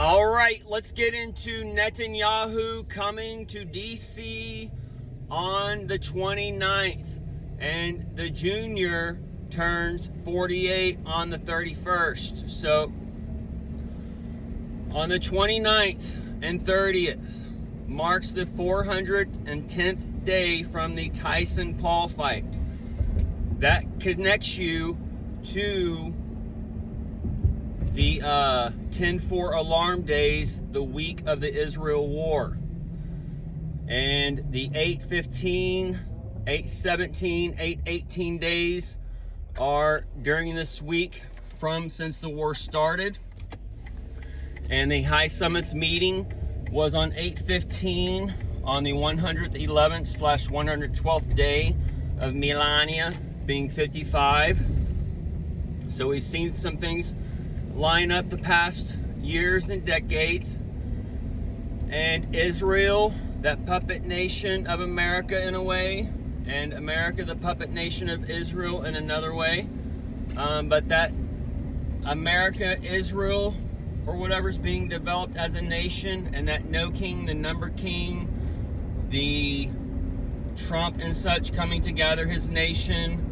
All right, let's get into Netanyahu coming to DC on the 29th. And the junior turns 48 on the 31st. So on the 29th and 30th marks the 410th day from the Tyson Paul fight. That connects you to the 10-4 alarm days, the week of the Israel war. And the 8-15, 8-17, 8-18 days are during this week since the war started. And the High Summits meeting was on 8-15 on the 111/112th day of Melania being 55. So we've seen some things line up the past years and decades. And Israel, that puppet nation of America in a way, and America, the puppet nation of Israel in another way. But that America, Israel, or whatever's being developed as a nation, and that no king, the number king, the Trump and such coming to gather his nation.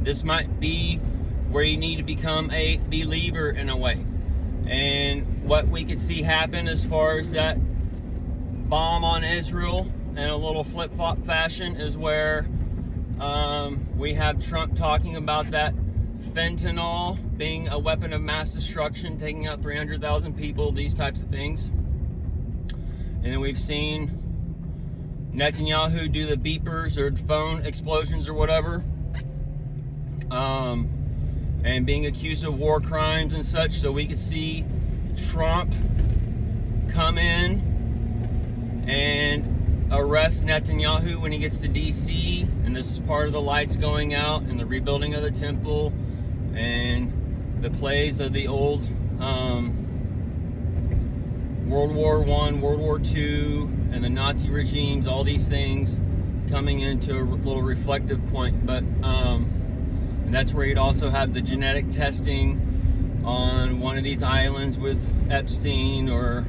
This might be where you need to become a believer in a way. And what we could see happen as far as that bomb on Israel in a little flip-flop fashion is where we have Trump talking about that fentanyl being a weapon of mass destruction, taking out 300,000 people, these types of things. And then we've seen Netanyahu do the beepers or phone explosions or whatever. And being accused of war crimes and such. So we could see Trump come in and arrest Netanyahu when he gets to DC. And this is part of the lights going out and the rebuilding of the temple and the plays of the old World War I, World War II, and the Nazi regimes, all these things coming into a little reflective point. But and that's where you'd also have the genetic testing on one of these islands with Epstein, or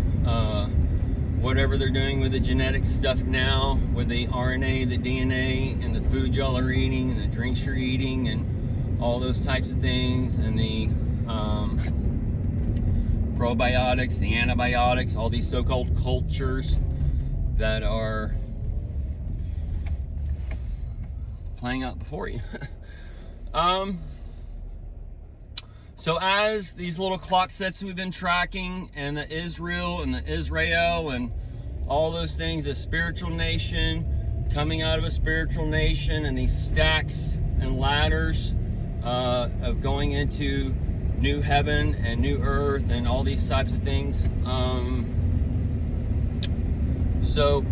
whatever they're doing with the genetic stuff now, with the RNA, the DNA, and the food y'all are eating, and the drinks you're eating, and all those types of things, and the probiotics, the antibiotics, all these so-called cultures that are playing out before you. So as these little clock sets we've been tracking, and the Israel and the Israel and all those things, a spiritual nation coming out of a spiritual nation, and these stacks and ladders of going into new heaven and new earth and all these types of things. So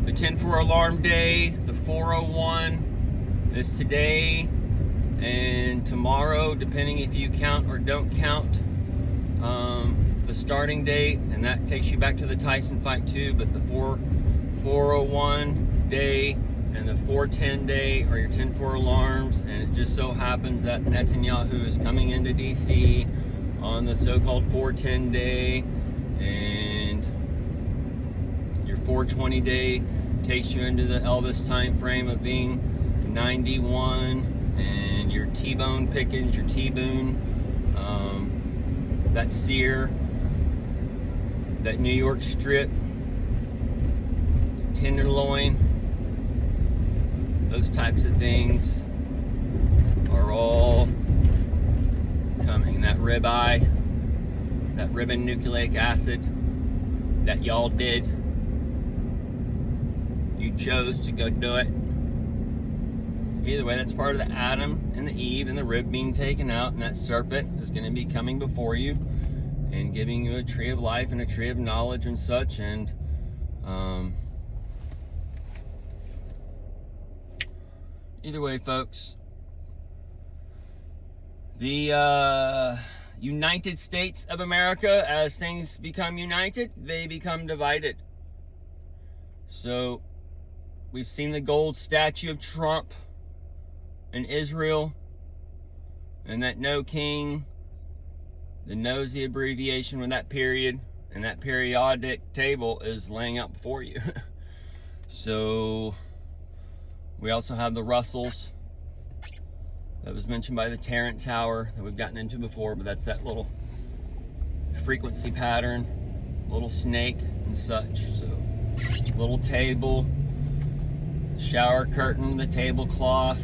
the 10-4 alarm day, the 401 is today and tomorrow, depending if you count or don't count the starting date, and that takes you back to the Tyson fight too. But the 401 day and the 410 day are your 10-4 alarms, and it just so happens that Netanyahu is coming into DC on the so-called 410 day, and your 420 day takes you into the Elvis time frame of being 91, and your T-bone Pickens, your T-Boone, that Sear, that New York strip, tenderloin, those types of things are all coming. That ribeye, that ribonucleic acid that y'all did, you chose to go do it. Either way, that's part of the Adam and the Eve and the rib being taken out, and that serpent is going to be coming before you and giving you a tree of life and a tree of knowledge and such. And either way, folks, the United States of America, as things become united, they become divided. So we've seen the gold statue of Trump in Israel, and that no king, the nosy abbreviation with that period, and that periodic table is laying out before you. So we also have the Russells that was mentioned by the Tarrant Tower that we've gotten into before, but that's that little frequency pattern, little snake and such. So little table, shower curtain, the tablecloth,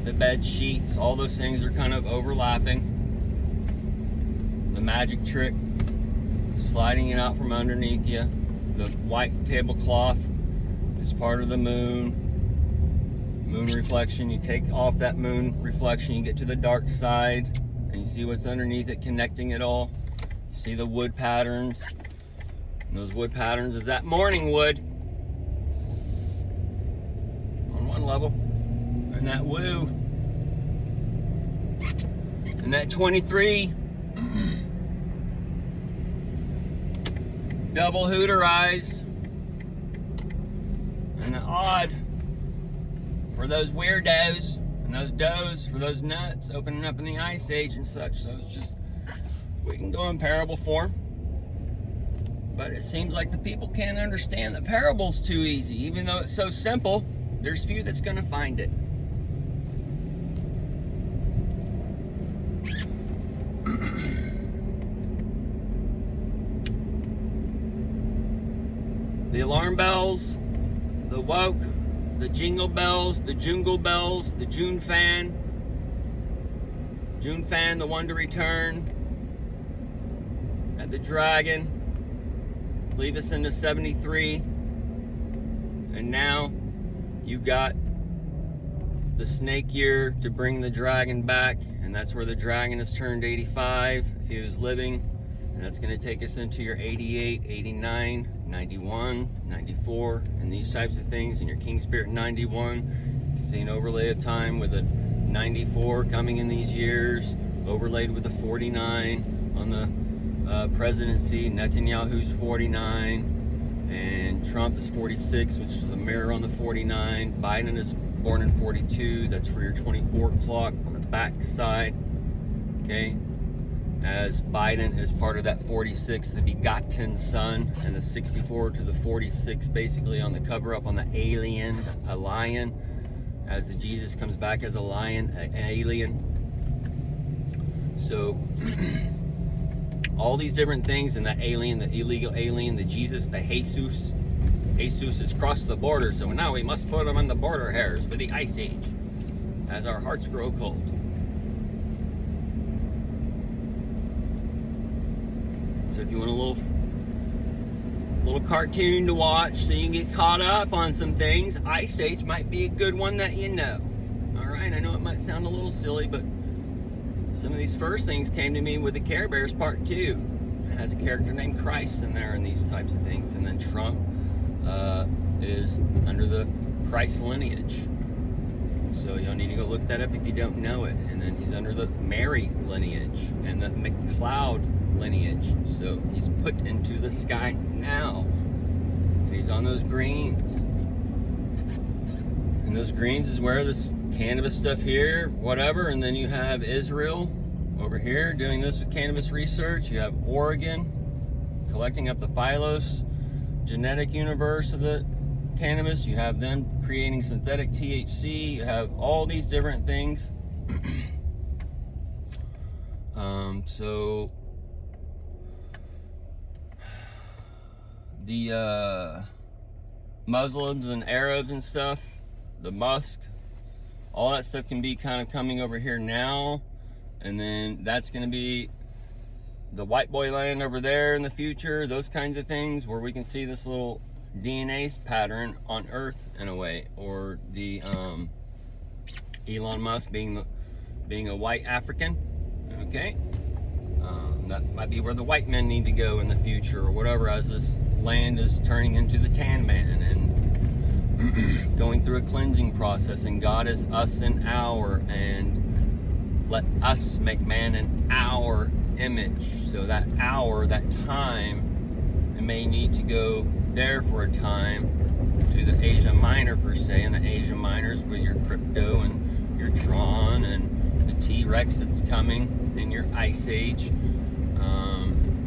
the bed sheets, all those things are kind of overlapping. The magic trick, sliding it out from underneath you. The white tablecloth is part of the moon reflection. You take off that moon reflection, you get to the dark side, and you see what's underneath it, connecting it all. You see the wood patterns, and those wood patterns is that morning wood on one level, and that woo, and that 23 double hooter eyes, and the odd for those weirdos, and those does for those nuts opening up in the Ice Age and such. So it's just, we can go in parable form, but it seems like the people can't understand the parable's too easy. Even though it's so simple, there's few that's going to find it. The alarm bells, the woke, the jingle bells, the jingle bells, the June fan, the one to return, and the dragon, lead us into 73, and now you got the snake year to bring the dragon back, and that's where the dragon has turned 85 if he was living, and that's going to take us into your 88, 89, 91, 94, and these types of things. In your King Spirit 91, you can see an overlay of time with a 94 coming in these years, overlaid with a 49 on the presidency. Netanyahu's 49, and Trump is 46, which is a mirror on the 49. Biden is born in 42, that's for your 24 clock on the back side, okay? As Biden is part of that 46, the begotten son, and the 64 to the 46, basically on the cover up on the alien, a lion, as the Jesus comes back as a lion, an alien. So all these different things, and the alien, the illegal alien, the Jesus, the Jesus has crossed the border, so now we must put him on the border hairs with the Ice Age as our hearts grow cold. So if you want a little cartoon to watch so you can get caught up on some things, Ice Age might be a good one that you know. Alright, I know it might sound a little silly, but some of these first things came to me with the Care Bears Part 2. It has a character named Christ in there and these types of things. And then Trump is under the Christ lineage. So y'all need to go look that up if you don't know it. And then he's under the Mary lineage and the McLeod lineage. So he's put into the sky now, and he's on those greens, and those greens is where this cannabis stuff here, whatever. And then you have Israel over here doing this with cannabis research. You have Oregon collecting up the phylos genetic universe of the cannabis. You have them creating synthetic THC. You have all these different things. So the Muslims and Arabs and stuff, the Musk, all that stuff can be kind of coming over here now, and then that's going to be the white boy land over there in the future, those kinds of things, where we can see this little DNA pattern on Earth in a way, or the Elon Musk being a white African, okay? That might be where the white men need to go in the future, or whatever, as this land is turning into the tan man and going through a cleansing process, and God is us in our, and let us make man in our image. So that hour, that time, it may need to go there for a time to the Asia Minor per se, and the Asia Minors with your crypto and your Tron and the T-Rex that's coming in your your Ice Age.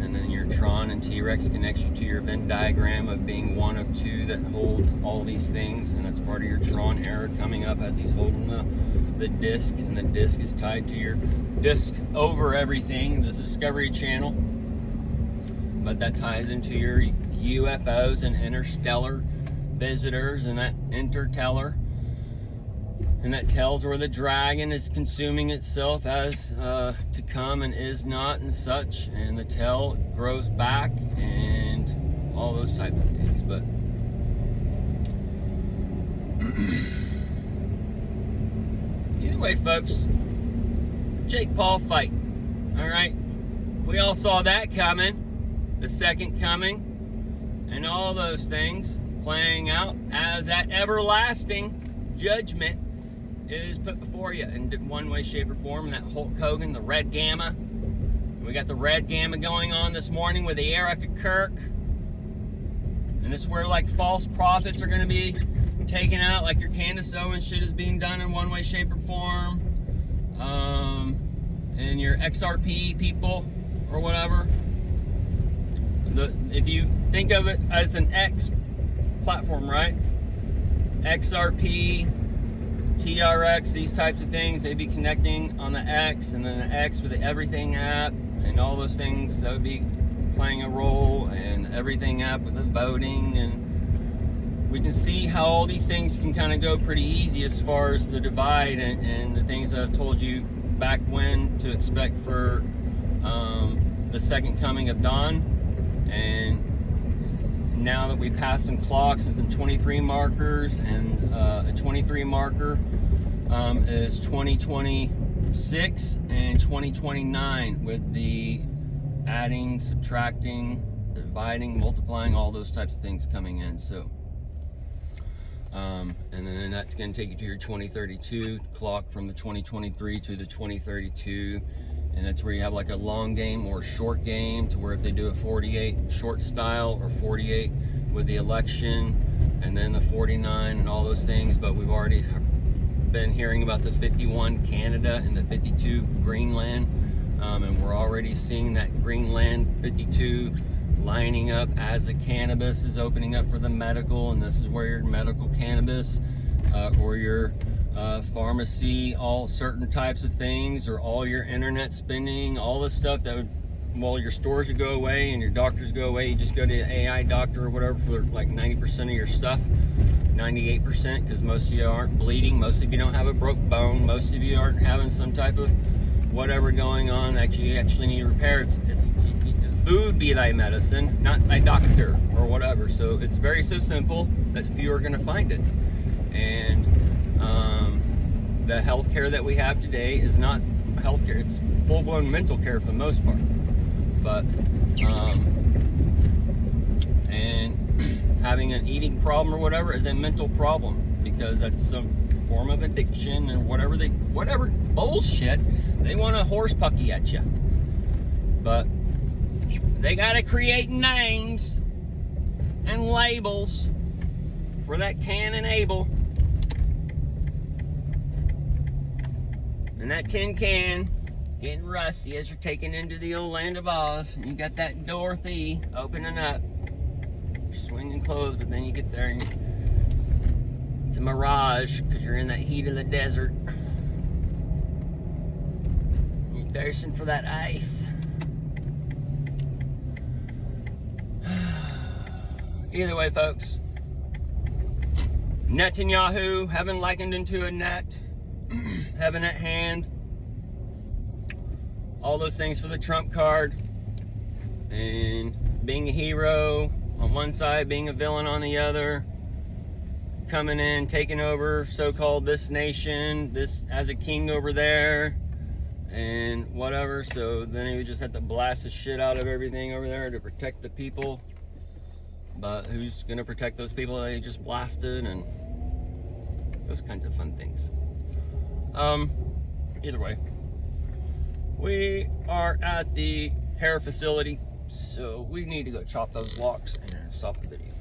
And then your Tron and T-Rex connects you to your Venn diagram of being one of two that holds all these things, and that's part of your Tron era coming up as he's holding the disc, and the disc is tied to your disc over everything, the Discovery Channel. But that ties into your UFOs and interstellar visitors, and that interstellar. And that tells where the dragon is consuming itself as to come and is not and such. And the tail grows back and all those type of things. But either way, folks, Jake Paul fight. All right. We all saw that coming. The second coming. And all those things playing out as that everlasting judgment is put before you in one way, shape, or form. And that Hulk Hogan, the Red Gamma. We got the Red Gamma going on this morning with the Erica Kirk. And this is where like false prophets are going to be taken out, like your Candace Owens shit is being done in one way, shape, or form. And your XRP people or whatever. If you think of it as an X platform, right? XRP, TRX, these types of things, they'd be connecting on the X, and then the X with the Everything app, and all those things that would be playing a role, and the Everything app with the voting, and we can see how all these things can kind of go pretty easy as far as the divide and the things that I've told you back when to expect for the second coming of dawn. And now that we passed some clocks and some 23 markers, and a 23 marker is 2026 and 2029 with the adding, subtracting, dividing, multiplying, all those types of things coming in. So and then that's going to take you to your 2032 clock, from the 2023 to the 2032. And that's where you have like a long game or a short game, to where if they do a 48 short style or 48 with the election, and then the 49 and all those things. But we've already been hearing about the 51 Canada and the 52 Greenland, and we're already seeing that Greenland 52 lining up as the cannabis is opening up for the medical. And this is where your medical cannabis or your pharmacy, all certain types of things, or all your internet spending, all the stuff that would, well, your stores would go away and your doctors go away. You just go to an AI doctor or whatever for like 90% of your stuff, 98%, because most of you aren't bleeding, most of you don't have a broke bone, most of you aren't having some type of whatever going on that you actually need to repair. It's food be thy medicine, not thy doctor or whatever. So it's very so simple that few are going to find it. And the healthcare that we have today is not healthcare; it's full-blown mental care for the most part. But and having an eating problem or whatever is a mental problem, because that's some form of addiction and whatever bullshit they want to horse pucky at you. But they got to create names and labels for that Cain and Abel. And that tin can getting rusty as you're taking into the old land of Oz. And you got that Dorothy opening up, swinging closed, but then you get there and it's a mirage because you're in that heat of the desert. You're thirsting for that ice. Either way, folks, Netanyahu, heaven likened into a net, heaven at hand, all those things for the Trump card, and being a hero on one side, being a villain on the other, coming in, taking over so-called this nation, this as a king over there, and whatever. So then he would just have to blast the shit out of everything over there to protect the people. But who's going to protect those people that he just blasted, and those kinds of fun things. Either way, we are at the hair facility, so we need to go chop those locks and stop the video.